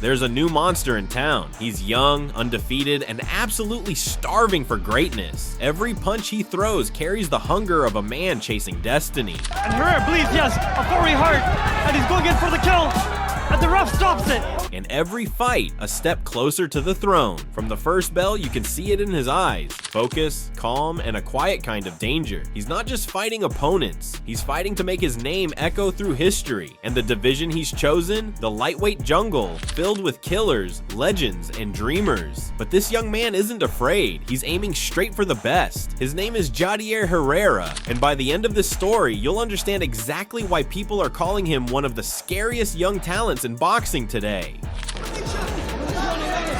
There's a new monster in town. He's young, undefeated, and absolutely starving for greatness. Every punch he throws carries the hunger of a man chasing destiny. And Herrera bleeds, yes, a fiery heart, and he's going in for the kill, and the ref stops it. In every fight, a step closer to the throne. From the first bell, you can see it in his eyes. Focus, calm, and a quiet kind of danger. He's not just fighting opponents, he's fighting to make his name echo through history. And the division he's chosen? The lightweight jungle, filled with killers, legends, and dreamers. But this young man isn't afraid. He's aiming straight for the best. His name is Jadier Herrera, and by the end of this story, you'll understand exactly why people are calling him one of the scariest young talents in boxing today.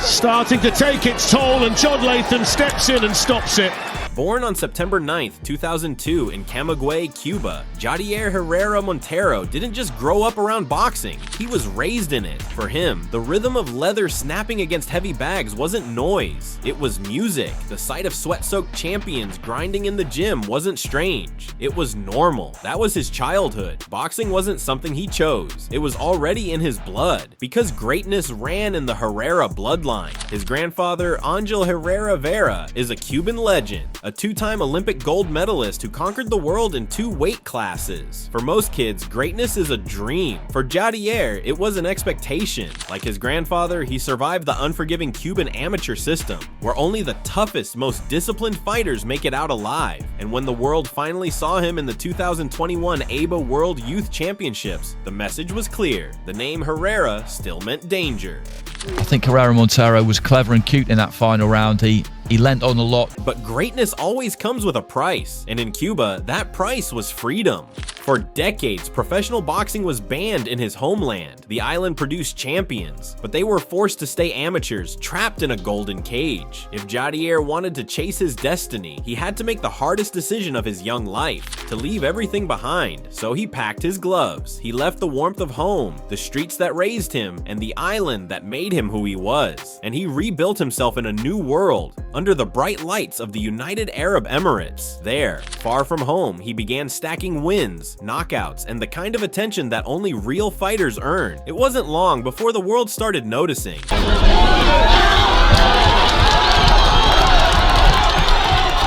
Starting to take its toll, and John Latham steps in and stops it. Born on September 9th, 2002 in Camagüey, Cuba, Jadier Herrera Montero didn't just grow up around boxing, he was raised in it. For him, the rhythm of leather snapping against heavy bags wasn't noise, it was music. The sight of sweat-soaked champions grinding in the gym wasn't strange, it was normal. That was his childhood. Boxing wasn't something he chose, it was already in his blood, because greatness ran in the Herrera bloodline. His grandfather, Angel Herrera Vera, is a Cuban legend, a two-time Olympic gold medalist who conquered the world in 2 weight classes. For most kids, greatness is a dream. For Jadier, it was an expectation. Like his grandfather, he survived the unforgiving Cuban amateur system, where only the toughest, most disciplined fighters make it out alive. And when the world finally saw him in the 2021 ABA World Youth Championships, the message was clear. The name Herrera still meant danger. I think Herrera Montero was clever and cute in that final round. He lent on a lot. But greatness always comes with a price, and in Cuba, that price was freedom. For decades, professional boxing was banned in his homeland. The island produced champions, but they were forced to stay amateurs, trapped in a golden cage. If Jadier wanted to chase his destiny, he had to make the hardest decision of his young life, to leave everything behind. So he packed his gloves. He left the warmth of home, the streets that raised him, and the island that made him who he was. And he rebuilt himself in a new world, under the bright lights of the United Arab Emirates. There, far from home, he began stacking wins, knockouts, and the kind of attention that only real fighters earn. It wasn't long before the world started noticing.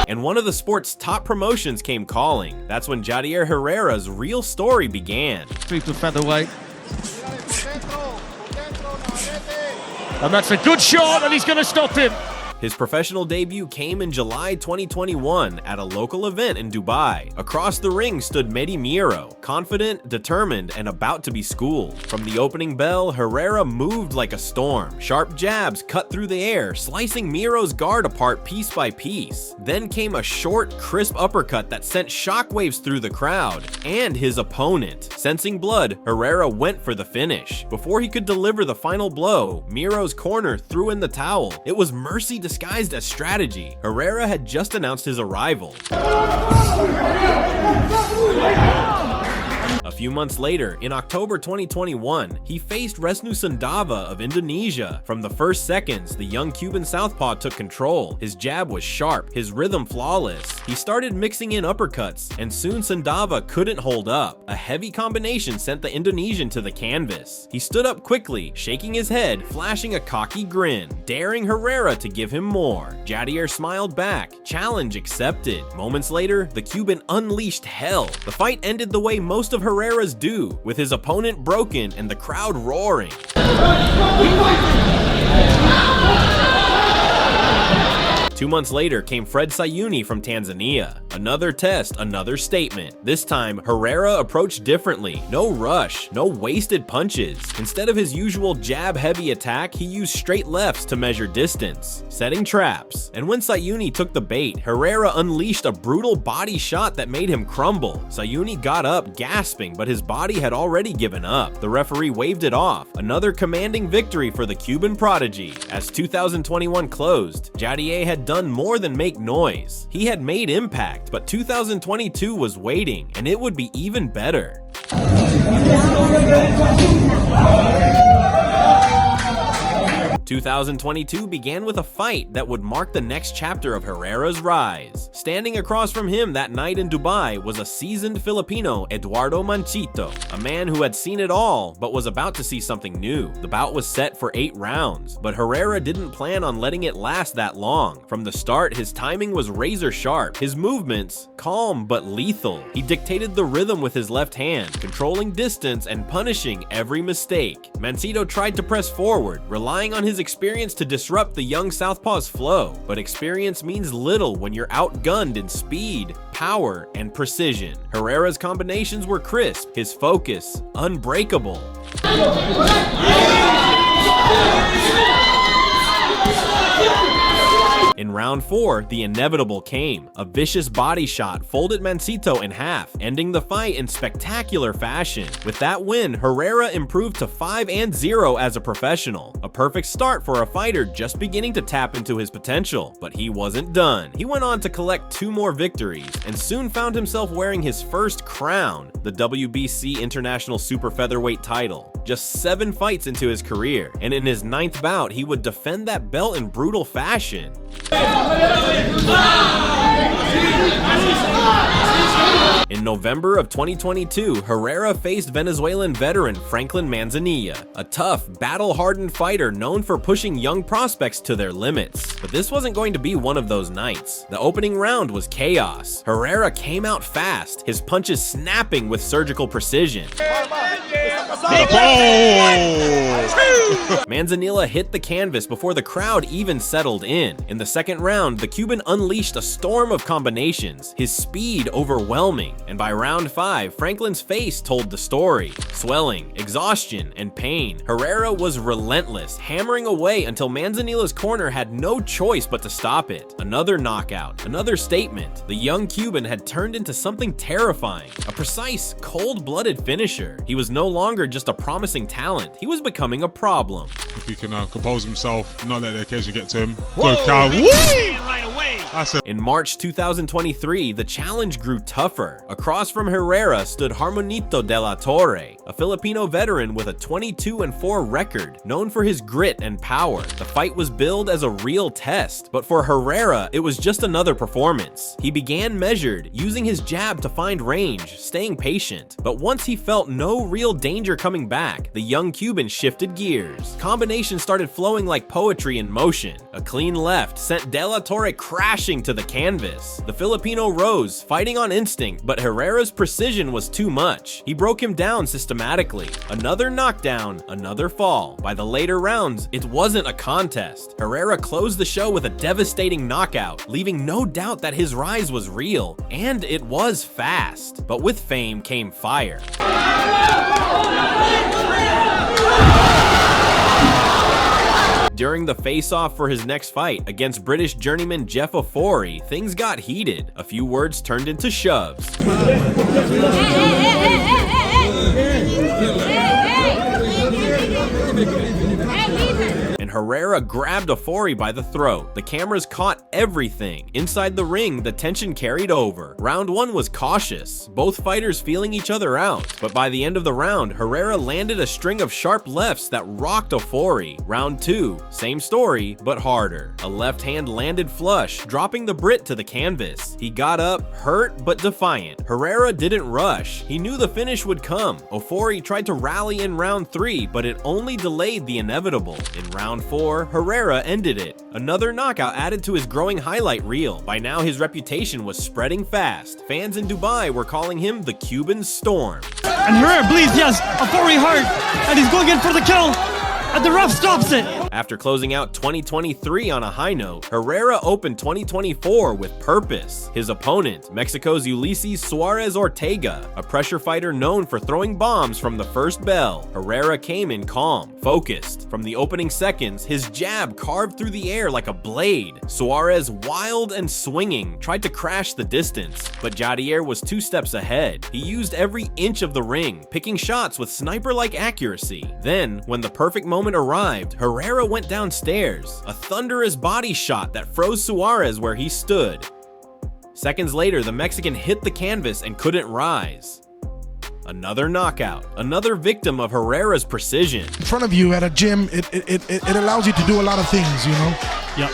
And one of the sport's top promotions came calling. That's when Jadier Herrera's real story began. Super featherweight. And that's a good shot, and he's going to stop him. His professional debut came in July 2021 at a local event in Dubai. Across the ring stood Mehdi Miro, confident, determined, and about to be schooled. From the opening bell, Herrera moved like a storm. Sharp jabs cut through the air, slicing Miro's guard apart piece by piece. Then came a short, crisp uppercut that sent shockwaves through the crowd and his opponent. Sensing blood, Herrera went for the finish. Before he could deliver the final blow, Miro's corner threw in the towel. It was mercy disguised as strategy. Herrera had just announced his arrival. A few months later, in October 2021, he faced Resnu Sundava of Indonesia. From the first seconds, the young Cuban southpaw took control. His jab was sharp, his rhythm flawless. He started mixing in uppercuts, and soon Sundava couldn't hold up. A heavy combination sent the Indonesian to the canvas. He stood up quickly, shaking his head, flashing a cocky grin, daring Herrera to give him more. Jadier smiled back, challenge accepted. Moments later, the Cuban unleashed hell. The fight ended the way most of Herrera's do, with his opponent broken and the crowd roaring. 2 months later came Fred Sayuni from Tanzania. Another test, another statement. This time, Herrera approached differently. No rush, no wasted punches. Instead of his usual jab-heavy attack, he used straight lefts to measure distance, setting traps. And when Sayuni took the bait, Herrera unleashed a brutal body shot that made him crumble. Sayuni got up, gasping, but his body had already given up. The referee waved it off. Another commanding victory for the Cuban prodigy. As 2021 closed, Jadier had done more than make noise. He had made impact, but 2022 was waiting, and it would be even better. 2022 began with a fight that would mark the next chapter of Herrera's rise. Standing across from him that night in Dubai was a seasoned Filipino, Eduardo Manchito, a man who had seen it all but was about to see something new. The bout was set for 8 rounds, but Herrera didn't plan on letting it last that long. From the start, his timing was razor sharp, his movements calm but lethal. He dictated the rhythm with his left hand, controlling distance and punishing every mistake. Manchito tried to press forward, relying on his experience to disrupt the young southpaw's flow, but experience means little when you're outgunned in speed, power, and precision. Herrera's combinations were crisp, his focus unbreakable. In round 4, the inevitable came. A vicious body shot folded Manchito in half, ending the fight in spectacular fashion. With that win, Herrera improved to 5-0 as a professional. A perfect start for a fighter just beginning to tap into his potential. But he wasn't done. He went on to collect 2 more victories, and soon found himself wearing his first crown, the WBC International Super Featherweight title. Just 7 fights into his career, and in his 9th bout, he would defend that belt in brutal fashion. In November of 2022, Herrera faced Venezuelan veteran Franklin Manzanilla, a tough, battle-hardened fighter known for pushing young prospects to their limits. But this wasn't going to be one of those nights. The opening round was chaos. Herrera came out fast, his punches snapping with surgical precision. Manzanilla hit the canvas before the crowd even settled in. In the second round, the Cuban unleashed a storm of combinations, his speed overwhelming, and by round 5, Franklin's face told the story. Swelling, exhaustion, and pain, Herrera was relentless, hammering away until Manzanilla's corner had no choice but to stop it. Another knockout, another statement. The young Cuban had turned into something terrifying, a precise, cold-blooded finisher. He was no longer just a promising talent, he was becoming a problem. If he can compose himself, not let the occasion get to him. Good cow. In March 2023, the challenge grew tougher. Across from Herrera stood Harmonito de la Torre, a Filipino veteran with a 22-4 record, known for his grit and power. The fight was billed as a real test, but for Herrera, it was just another performance. He began measured, using his jab to find range, staying patient. But once he felt no real danger coming back, the young Cuban shifted gears. Combinations started flowing like poetry in motion. A clean left sent De La Torre crashing to the canvas. The Filipino rose, fighting on instinct, but Herrera's precision was too much. He broke him down systematically. Another knockdown, another fall. By the later rounds, it wasn't a contest. Herrera closed the show with a devastating knockout, leaving no doubt that his rise was real, and it was fast. But with fame came fire. During the face-off for his next fight against British journeyman Jeff Ofori, things got heated. A few words turned into shoves. And Herrera grabbed Ofori by the throat. The cameras caught everything. Inside the ring, the tension carried over. Round 1 was cautious, both fighters feeling each other out. But by the end of the round, Herrera landed a string of sharp lefts that rocked Ofori. Round 2, same story, but harder. A left hand landed flush, dropping the Brit to the canvas. He got up, hurt but defiant. Herrera didn't rush. He knew the finish would come. Ofori tried to rally in round 3, but it only delayed the inevitable. In round 4, Herrera ended it. Another knockout added to his growing highlight reel. By now, his reputation was spreading fast. Fans in Dubai were calling him the Cuban Storm. And Herrera bleeds, yes, Ofori hard, and he's going in for the kill, and the ref stops it. After closing out 2023 on a high note, Herrera opened 2024 with purpose. His opponent, Mexico's Ulises Suarez Ortega, a pressure fighter known for throwing bombs from the first bell. Herrera came in calm, focused. From the opening seconds, his jab carved through the air like a blade. Suarez, wild and swinging, tried to crash the distance, but Jadier was 2 steps ahead. He used every inch of the ring, picking shots with sniper-like accuracy. Then, when the perfect moment arrived, Herrera went downstairs, a thunderous body shot that froze Suarez where he stood. Seconds later, the Mexican hit the canvas and couldn't rise. Another knockout, another victim of Herrera's precision. In front of you at a gym, it allows you to do a lot of things, you know? Yep.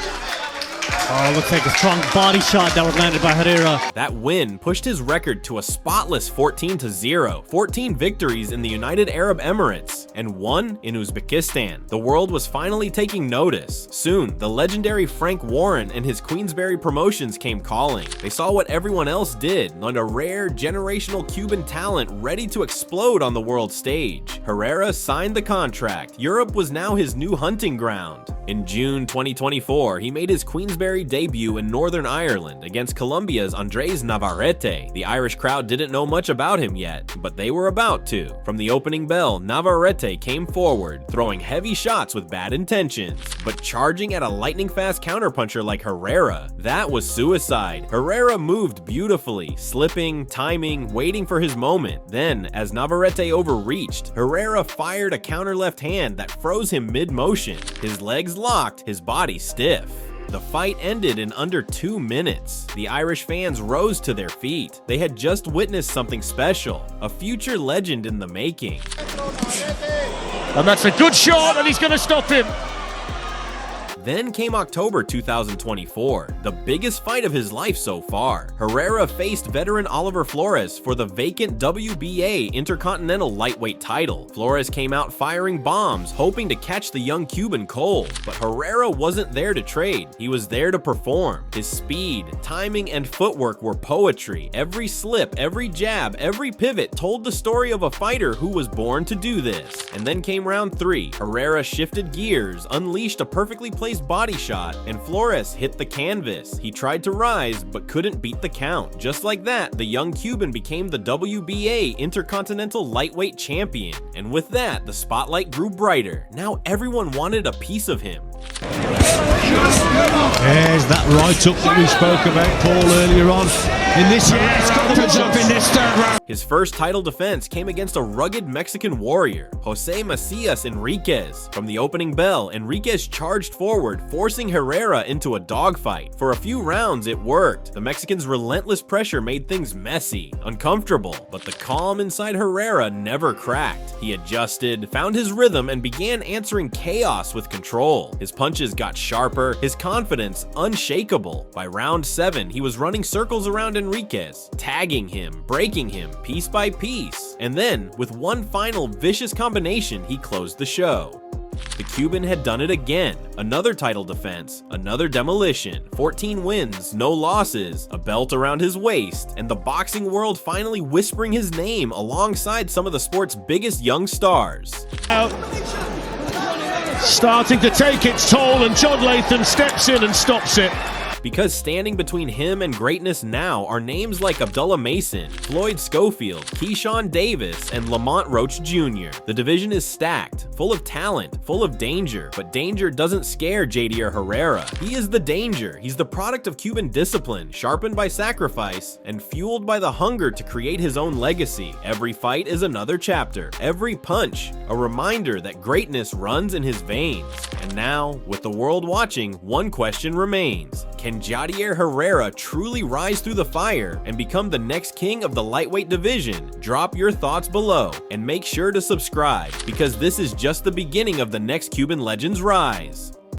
Oh, looks like a strong body shot that was landed by Herrera. That win pushed his record to a spotless 14-0, 14 victories in the United Arab Emirates, and 1 in Uzbekistan. The world was finally taking notice. Soon, the legendary Frank Warren and his Queensberry promotions came calling. They saw what everyone else did, and a rare, generational Cuban talent ready to explode on the world stage. Herrera signed the contract. Europe was now his new hunting ground. In June 2024, he made his Queensberry debut in Northern Ireland against Colombia's Andres Navarrete. The Irish crowd didn't know much about him yet, but they were about to. From the opening bell, Navarrete came forward, throwing heavy shots with bad intentions, but charging at a lightning-fast counterpuncher like Herrera. That was suicide. Herrera moved beautifully, slipping, timing, waiting for his moment. Then, as Navarrete overreached, Herrera fired a counter left hand that froze him mid-motion. His legs locked, his body stiff. The fight ended in under 2 minutes. The Irish fans rose to their feet. They had just witnessed something special, a future legend in the making. And that's a good shot, and he's going to stop him. Then came October 2024, the biggest fight of his life so far. Herrera faced veteran Oliver Flores for the vacant WBA Intercontinental Lightweight title. Flores came out firing bombs, hoping to catch the young Cuban cold, but Herrera wasn't there to trade. He was there to perform. His speed, timing, and footwork were poetry. Every slip, every jab, every pivot told the story of a fighter who was born to do this. And then came round 3. Herrera shifted gears, unleashed a perfectly placed body shot, and Flores hit the canvas. He tried to rise, but couldn't beat the count. Just like that, the young Cuban became the WBA Intercontinental Lightweight Champion. And with that, the spotlight grew brighter. Now everyone wanted a piece of him. There's that right hook that we spoke about, Paul, earlier on. In this, it's got the up in this third round. His first title defense came against a rugged Mexican warrior, Jose Macias Enriquez. From the opening bell, Enriquez charged forward, forcing Herrera into a dogfight. For a few rounds, it worked. The Mexican's relentless pressure made things messy, uncomfortable, but the calm inside Herrera never cracked. He adjusted, found his rhythm, and began answering chaos with control. His punches got sharper, his confidence unshakable. By round 7, he was running circles around Enriquez, tagging him, breaking him piece by piece. And then, with one final vicious combination, he closed the show. The Cuban had done it again. Another title defense, another demolition, 14 wins, no losses, a belt around his waist, and the boxing world finally whispering his name alongside some of the sport's biggest young stars. Starting to take its toll, and John Latham steps in and stops it. Because standing between him and greatness now are names like Abdullah Mason, Floyd Schofield, Keyshawn Davis, and Lamont Roach Jr. The division is stacked, full of talent, full of danger, but danger doesn't scare JDR Herrera. He is the danger. He's the product of Cuban discipline, sharpened by sacrifice, and fueled by the hunger to create his own legacy. Every fight is another chapter, every punch, a reminder that greatness runs in his veins. And now, with the world watching, one question remains. Can JDR Herrera truly rise through the fire and become the next king of the lightweight division? Drop your thoughts below and make sure to subscribe, because this is just the beginning of the next Cuban legend's rise.